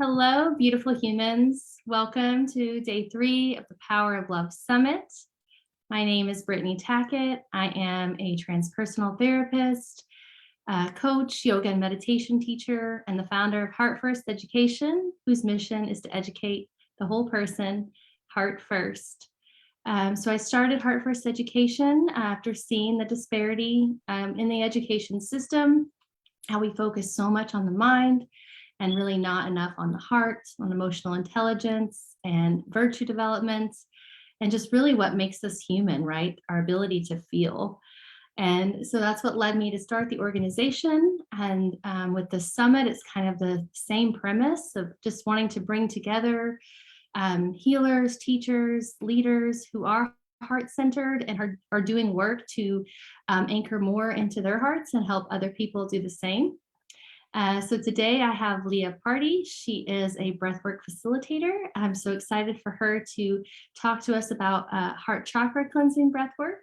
Hello, beautiful humans. Welcome to day 3 of the Power of Love Summit. My name is Brittany Tackett. I am a transpersonal therapist, coach, yoga and meditation teacher, and the founder of Heart First Education, whose mission is to educate the whole person, heart first. So I started Heart First Education after seeing the disparity in the education system, how we focus so much on the mind and really not enough on the heart, on emotional intelligence and virtue development, and just really what makes us human, right? Our ability to feel. And so that's what led me to start the organization. And with the summit, it's kind of the same premise of just wanting to bring together healers, teachers, leaders who are heart-centered and are doing work to anchor more into their hearts and help other people do the same. So today I have Leah Pardee. She is a breathwork facilitator. I'm so excited for her to talk to us about heart chakra cleansing breathwork.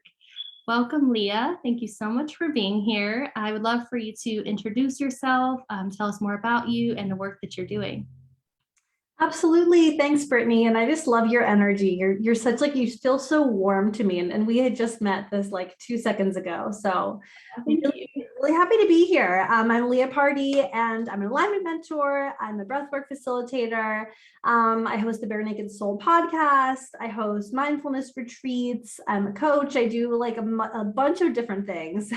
Welcome, Leah. Thank you so much for being here. I would love for you to introduce yourself, tell us more about you and the work that you're doing. Absolutely. Thanks, Brittany. And I just love your energy. You're such like, you feel so warm to me. And we had just met this like 2 seconds ago. So really happy to be here. I'm Leah Pardee and I'm an alignment mentor. I'm a breathwork facilitator. I host the Bare Naked Soul podcast. I host mindfulness retreats. I'm a coach. I do like a bunch of different things,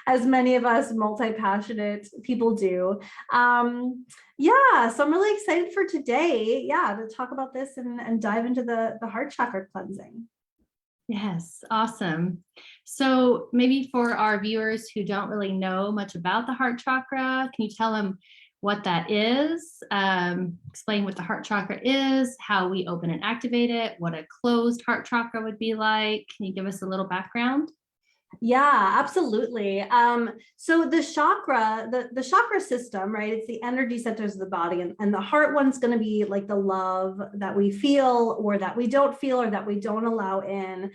as many of us multi-passionate people do. Yeah, so I'm really excited for today, to talk about this and dive into the heart chakra cleansing. Yes, awesome. So maybe for our viewers who don't really know much about the heart chakra, can you tell them what that is? Explain what the heart chakra is, how we open and activate it, what a closed heart chakra would be like. Can you give us a little background? Yeah, absolutely. So the chakra, the chakra system, right? It's the energy centers of the body, and the heart one's going to be like the love that we feel or that we don't feel or that we don't allow in.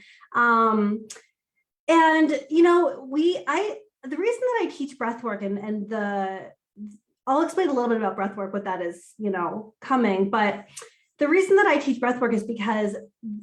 And you know, the reason that I teach breathwork and I'll explain a little bit about breathwork, what that is, coming, but the reason that I teach breathwork is because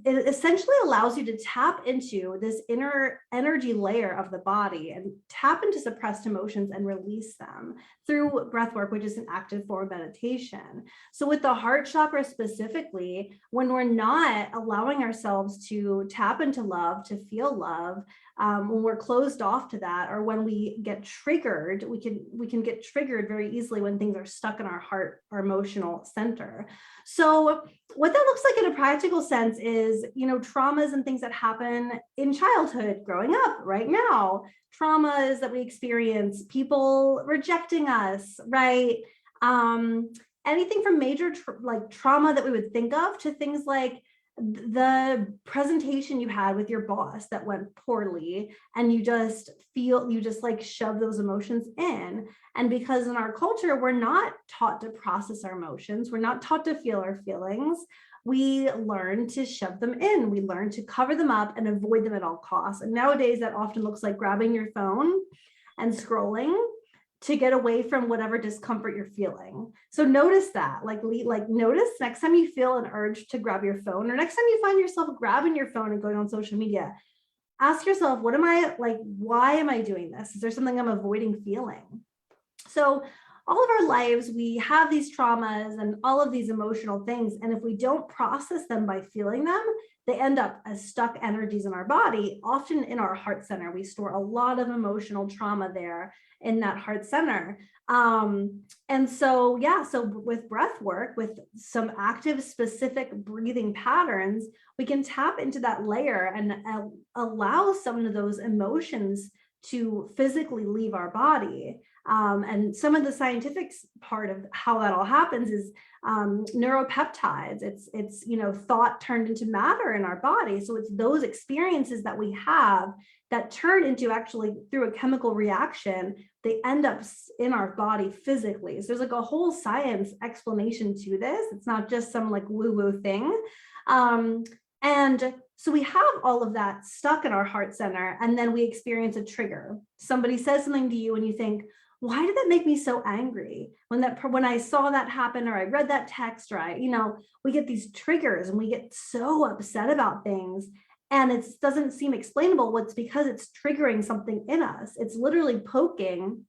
it essentially allows you to tap into this inner energy layer of the body and tap into suppressed emotions and release them through breathwork, which is an active form of meditation. So with the heart chakra specifically, when we're not allowing ourselves to tap into love, to feel love, when we're closed off to that, or when we get triggered, we can get triggered very easily when things are stuck in our heart, our emotional center. So what that looks like in a practical sense is, traumas and things that happen in childhood, growing up, right now, traumas that we experience, people rejecting us, right? Anything from major trauma that we would think of to things like the presentation you had with your boss that went poorly, and you just shove those emotions in. And because in our culture, we're not taught to process our emotions, we're not taught to feel our feelings, we learn to shove them in, we learn to cover them up and avoid them at all costs. And nowadays that often looks like grabbing your phone and scrolling to get away from whatever discomfort you're feeling. So notice that, notice next time you feel an urge to grab your phone, or next time you find yourself grabbing your phone and going on social media, ask yourself, why am I doing this? Is there something I'm avoiding feeling? So all of our lives, we have these traumas and all of these emotional things. And if we don't process them by feeling them, they end up as stuck energies in our body, often in our heart center. We store a lot of emotional trauma there in that heart center. And so with breath work, with some active specific breathing patterns, we can tap into that layer and allow some of those emotions to physically leave our body. And some of the scientific part of how that all happens is neuropeptides. It's thought turned into matter in our body. So it's those experiences that we have that turn into, actually through a chemical reaction, they end up in our body physically. So there's like a whole science explanation to this. It's not just some like woo-woo thing. And so we have all of that stuck in our heart center, and then we experience a trigger. Somebody says something to you and you think, why did that make me so angry when I saw that happen, or I read that text, or we get these triggers and we get so upset about things, and it doesn't seem explainable. What's because it's triggering something in us. It's literally poking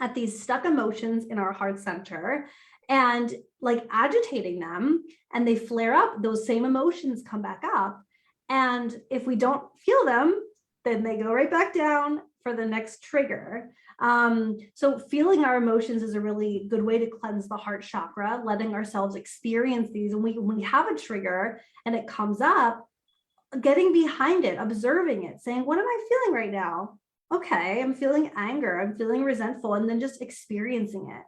at these stuck emotions in our heart center and like agitating them, and they flare up. Those same emotions come back up, and if we don't feel them, then they go right back down for the next trigger. So feeling our emotions is a really good way to cleanse the heart chakra, letting ourselves experience these. And when we have a trigger and it comes up, getting behind it, observing it, saying, what am I feeling right now? Okay, I'm feeling anger, I'm feeling resentful, and then just experiencing it,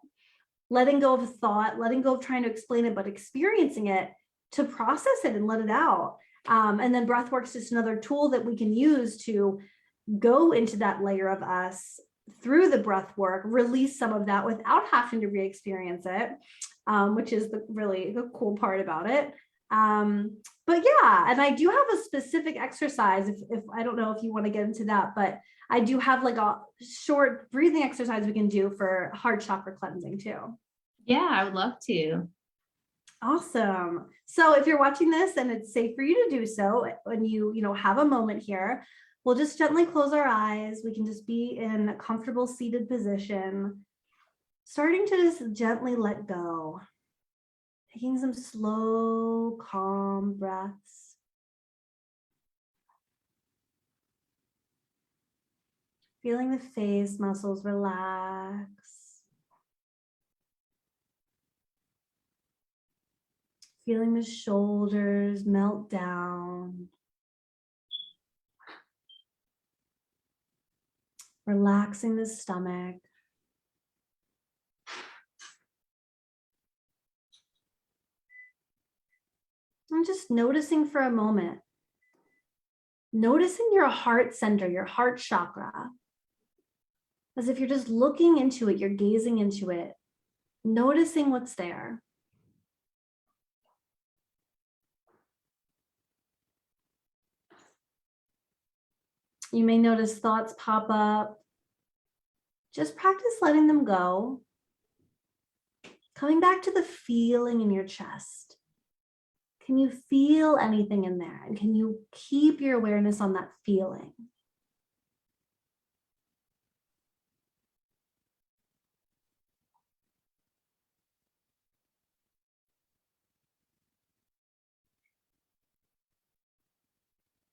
letting go of thought, letting go of trying to explain it, but experiencing it to process it and let it out. And then breathwork is just another tool that we can use to go into that layer of us through the breath work, release some of that without having to re-experience it, which is really the cool part about it. But yeah, and I do have a specific exercise, if I don't know if you want to get into that, but I do have like a short breathing exercise we can do for heart chakra cleansing too. Yeah, I would love to. Awesome. So if you're watching this and it's safe for you to do so, when you have a moment here, we'll just gently close our eyes. We can just be in a comfortable seated position, starting to just gently let go, taking some slow, calm breaths. Feeling the face muscles relax. Feeling the shoulders melt down. Relaxing the stomach. And just noticing for a moment. Noticing your heart center, your heart chakra. As if you're just looking into it, you're gazing into it, noticing what's there. You may notice thoughts pop up. Just practice letting them go. Coming back to the feeling in your chest. Can you feel anything in there? And can you keep your awareness on that feeling?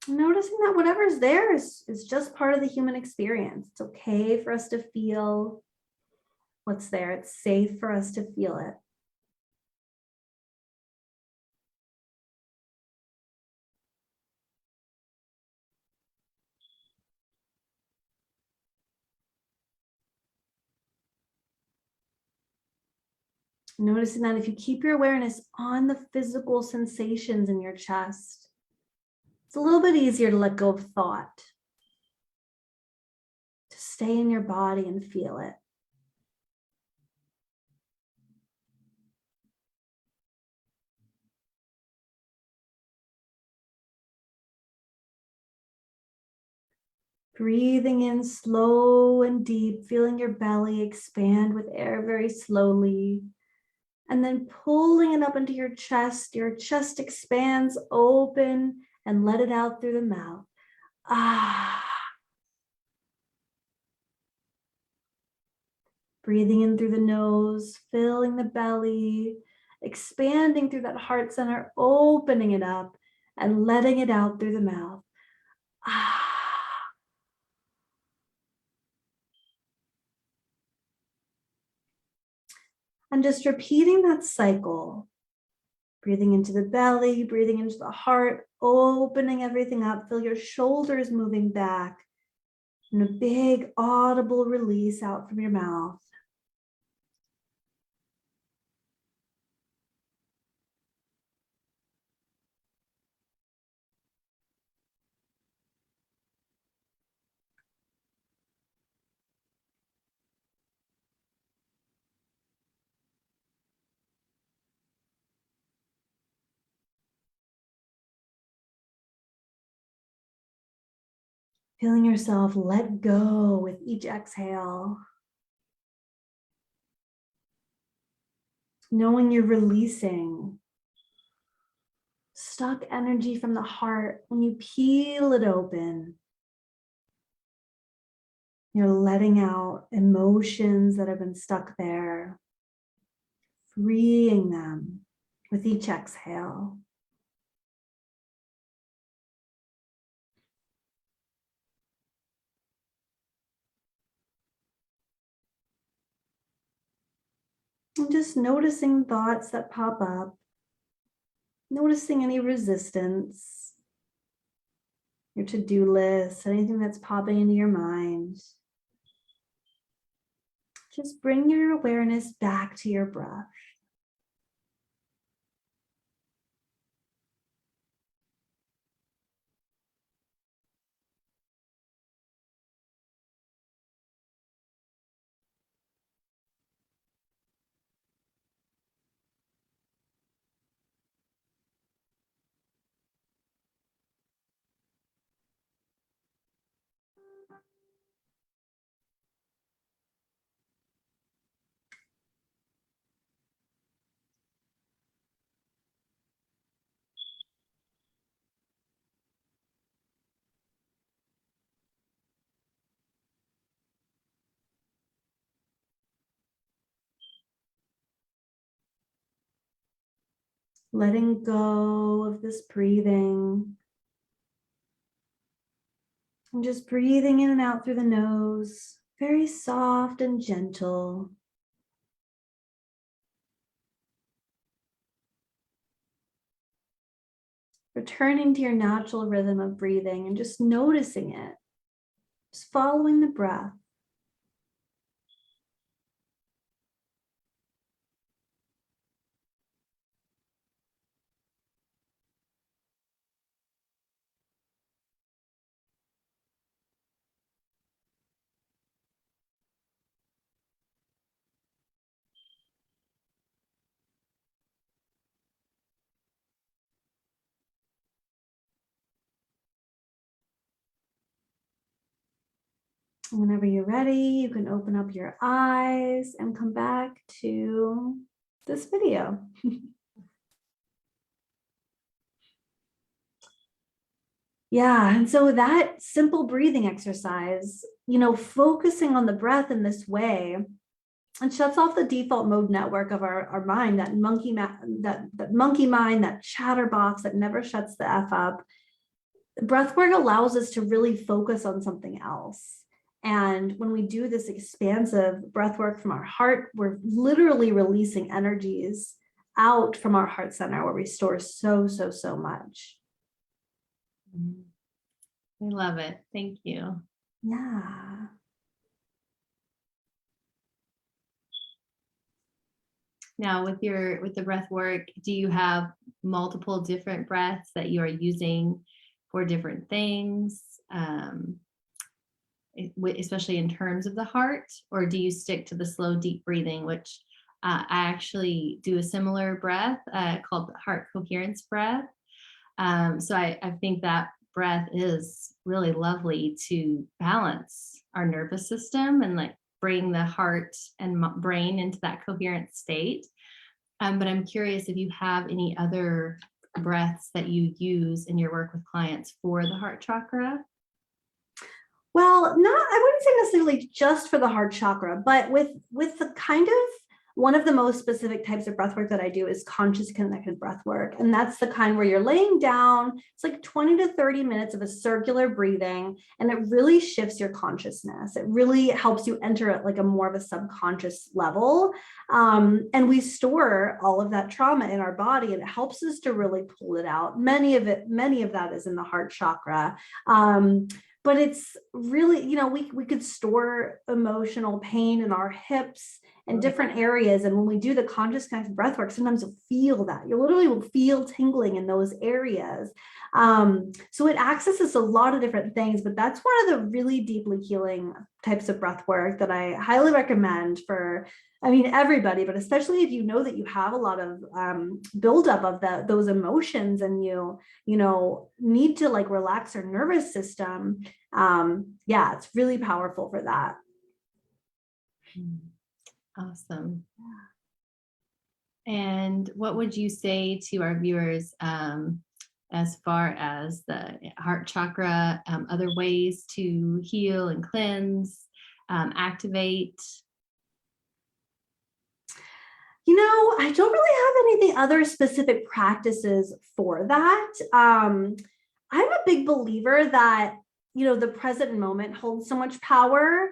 Noticing that whatever's there is just part of the human experience. It's okay for us to feel what's there. It's safe for us to feel it. Noticing that if you keep your awareness on the physical sensations in your chest, it's a little bit easier to let go of thought, to stay in your body and feel it. Breathing in slow and deep, feeling your belly expand with air very slowly. And then pulling it up into your chest expands open and let it out through the mouth. Ah. Breathing in through the nose, filling the belly, expanding through that heart center, opening it up and letting it out through the mouth. Ah. And just repeating that cycle. Breathing into the belly, breathing into the heart, opening everything up. Feel your shoulders moving back and a big audible release out from your mouth. Feeling yourself let go with each exhale. knowing you're releasing stuck energy from the heart. When you peel it open, you're letting out emotions that have been stuck there, freeing them with each exhale. And just noticing thoughts that pop up, noticing any resistance, your to-do list, anything that's popping into your mind. Just bring your awareness back to your breath. Letting go of this breathing. And just breathing in and out through the nose, very soft and gentle. Returning to your natural rhythm of breathing and just noticing it. Just following the breath. Whenever you're ready, you can open up your eyes and come back to this video. Yeah, and so that simple breathing exercise, focusing on the breath in this way, it shuts off the default mode network of our mind, that monkey mind, that chatterbox that never shuts the F up. Breathwork allows us to really focus on something else. And when we do this expansive breath work from our heart, we're literally releasing energies out from our heart center where we store so much. I love it. Thank you. Yeah. Now with the breath work, do you have multiple different breaths that you are using for different things? Especially in terms of the heart, or do you stick to the slow, deep breathing, which I actually do a similar breath called the heart coherence breath. So I think that breath is really lovely to balance our nervous system and like bring the heart and brain into that coherent state. But I'm curious if you have any other breaths that you use in your work with clients for the heart chakra. Well, I wouldn't say necessarily just for the heart chakra, but with the kind of one of the most specific types of breath work that I do is conscious connected breath work. And that's the kind where you're laying down, it's like 20 to 30 minutes of a circular breathing, and it really shifts your consciousness. It really helps you enter at like a more of a subconscious level. And we store all of that trauma in our body, and it helps us to really pull it out. Many of that is in the heart chakra. But it's really, we could store emotional pain in our hips and different areas. And when we do the conscious connected breath work, sometimes you'll feel that. You literally will feel tingling in those areas. So it accesses a lot of different things, but that's one of the really deeply healing types of breath work that I highly recommend for, everybody, but especially if you know that you have a lot of buildup of those emotions, and you need to like relax your nervous system. Yeah, it's really powerful for that. Awesome. And what would you say to our viewers as far as the heart chakra, other ways to heal and cleanse, activate? I don't really have anything other specific practices for that. I'm a big believer that, the present moment holds so much power,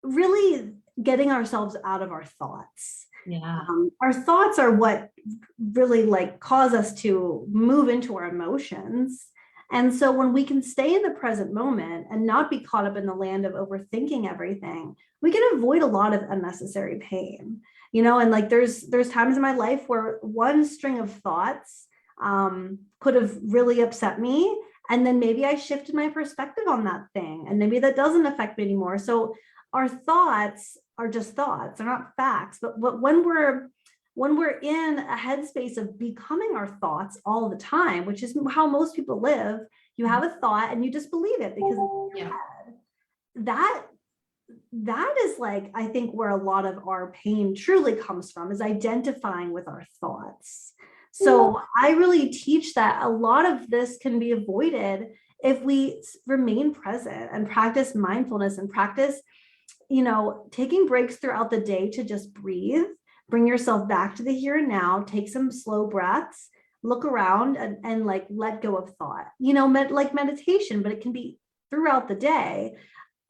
really getting ourselves out of our thoughts. Yeah. Our thoughts are what really cause us to move into our emotions. And so when we can stay in the present moment and not be caught up in the land of overthinking everything, we can avoid a lot of unnecessary pain. And there's times in my life where one string of thoughts could have really upset me. And then maybe I shifted my perspective on that thing, and maybe that doesn't affect me anymore. So our thoughts are just thoughts, they're not facts. But when we're in a headspace of becoming our thoughts all the time, which is how most people live, you have a thought and you just believe it because it's in your head. That is I think where a lot of our pain truly comes from, is identifying with our thoughts. So I really teach that a lot of this can be avoided if we remain present and practice mindfulness and practice, taking breaks throughout the day to just breathe, bring yourself back to the here and now, take some slow breaths, look around and let go of thought, like meditation, but it can be throughout the day.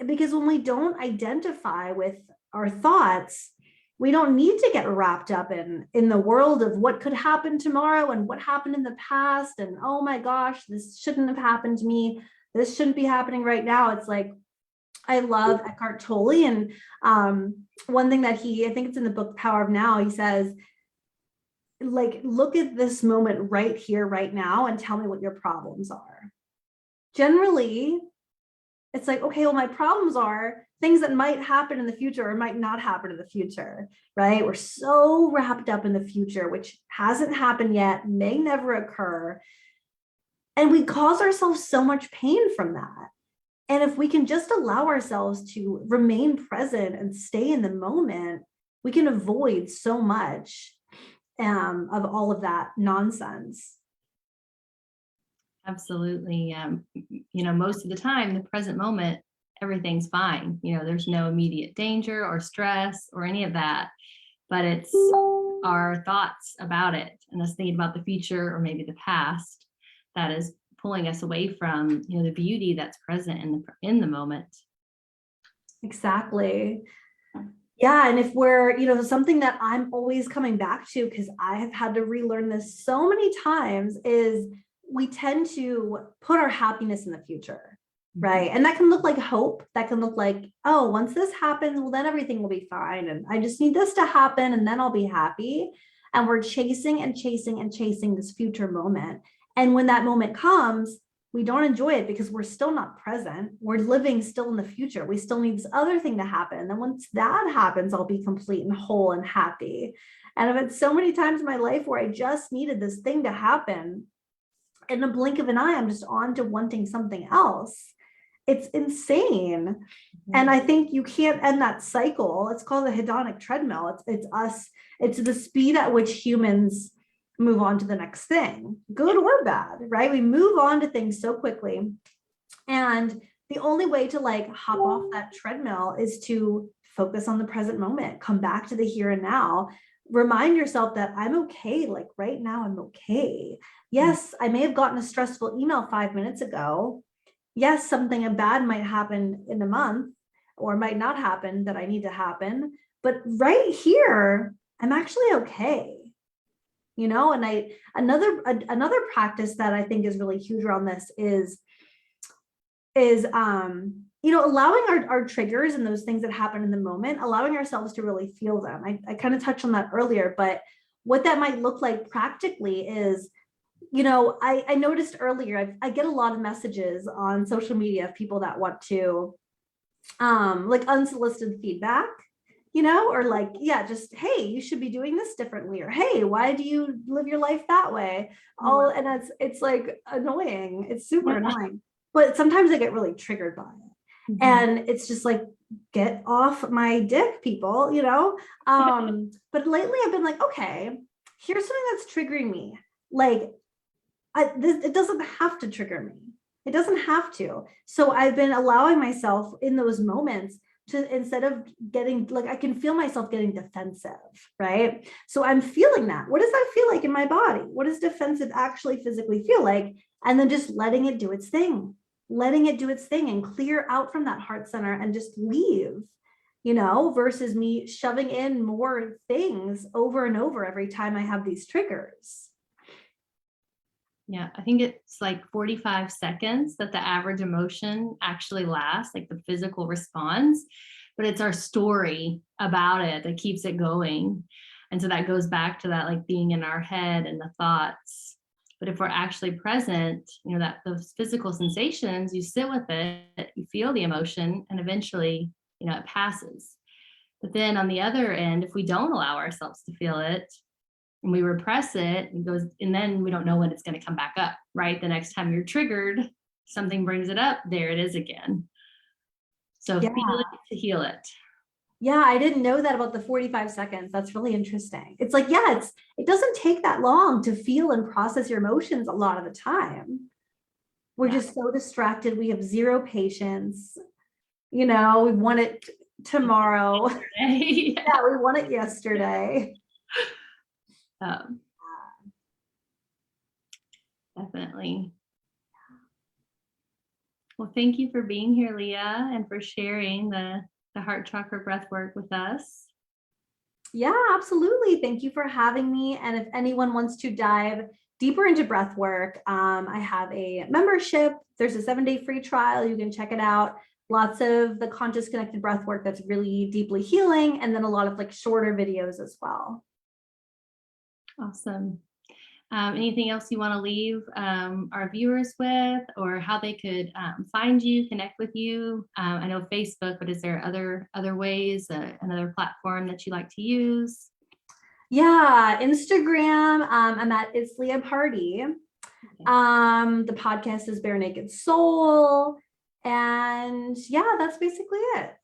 Because when we don't identify with our thoughts, we don't need to get wrapped up in the world of what could happen tomorrow and what happened in the past. And, oh my gosh, this shouldn't have happened to me. This shouldn't be happening right now. It's I love Eckhart Tolle. And one thing that I think it's in the book, Power of Now, he says, look at this moment right here, right now, and tell me what your problems are. Generally, it's okay, well, my problems are things that might happen in the future or might not happen in the future, right? We're so wrapped up in the future, which hasn't happened yet, may never occur. And we cause ourselves so much pain from that. And if we can just allow ourselves to remain present and stay in the moment, we can avoid so much of all of that nonsense. Absolutely. Most of the time, the present moment, everything's fine. There's no immediate danger or stress or any of that, but it's our thoughts about it and us thinking about the future or maybe the past that is pulling us away from, the beauty that's present in the moment. Exactly. Yeah. And if we're, something that I'm always coming back to, because I have had to relearn this so many times, is we tend to put our happiness in the future, right? And that can look like hope. That can look like, oh, once this happens, well, then everything will be fine. And I just need this to happen and then I'll be happy. And we're chasing and chasing and chasing this future moment. And when that moment comes, we don't enjoy it because we're still not present. We're living still in the future. We still need this other thing to happen. And then once that happens, I'll be complete and whole and happy. And I've had so many times in my life where I just needed this thing to happen. In a blink of an eye, I'm just on to wanting something else. It's insane. Mm-hmm. And I think you can't end that cycle. It's called the hedonic treadmill. It's the speed at which humans move on to the next thing, good or bad, right? We move on to things so quickly. And the only way to hop off that treadmill is to focus on the present moment, come back to the here and now, remind yourself that I'm okay. Right now, I'm okay. Yes, I may have gotten a stressful email 5 minutes ago. Yes, something bad might happen in a month or might not happen that I need to happen. But right here, I'm actually okay. And another practice that I think is really huge around this is allowing our triggers and those things that happen in the moment, allowing ourselves to really feel them. I kind of touched on that earlier, but what that might look like practically is, I noticed earlier, I get a lot of messages on social media of people that want to unsolicited feedback, or just, hey, you should be doing this differently, or hey, why do you live your life that way? And it's annoying. It's super annoying, but sometimes I get really triggered by it. Mm-hmm. And it's just get off my dick, people, but lately I've been okay, here's something that's triggering me. Like, it doesn't have to trigger me. It doesn't have to. So I've been allowing myself in those moments to, instead of getting, like, I can feel myself getting defensive, right? So I'm feeling that. What does that feel like in my body? What does defensive actually physically feel like? And then just letting it do its thing, and clear out from that heart center and just leave, versus me shoving in more things over and over every time I have these triggers. Yeah, I think it's like 45 seconds that the average emotion actually lasts, like the physical response, but it's our story about it that keeps it going. And so that goes back to that, like being in our head and the thoughts. But if we're actually present, that those physical sensations, you sit with it, you feel the emotion, and eventually, it passes. But then on the other end, if we don't allow ourselves to feel it, and we repress it, and then we don't know when it's going to come back up, right? The next time you're triggered, something brings it up, there it is again. So feel it to heal it. Yeah, I didn't know that about the 45 seconds. That's really interesting. It's like, it doesn't take that long to feel and process your emotions a lot of the time. We're just so distracted. We have zero patience. We want it tomorrow. We want it yesterday. Definitely. Well, thank you for being here, Leah, and for sharing the heart chakra breath work with us. Yeah, absolutely. Thank you for having me. And if anyone wants to dive deeper into breath work, I have a membership. There's a 7-day free trial. You can check it out. Lots of the conscious connected breath work that's really deeply healing, and then a lot of like shorter videos as well. Awesome. Anything else you want to leave our viewers with, or how they could find you, connect with you? I know Facebook, but is there other ways, another platform that you like to use? Yeah, Instagram. I'm at It's Leah Pardee. Okay. The podcast is Bare Naked Soul. And yeah, that's basically it.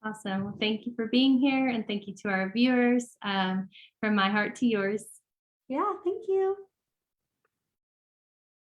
Awesome. Well, thank you for being here, and thank you to our viewers. From my heart to yours. Yeah, thank you.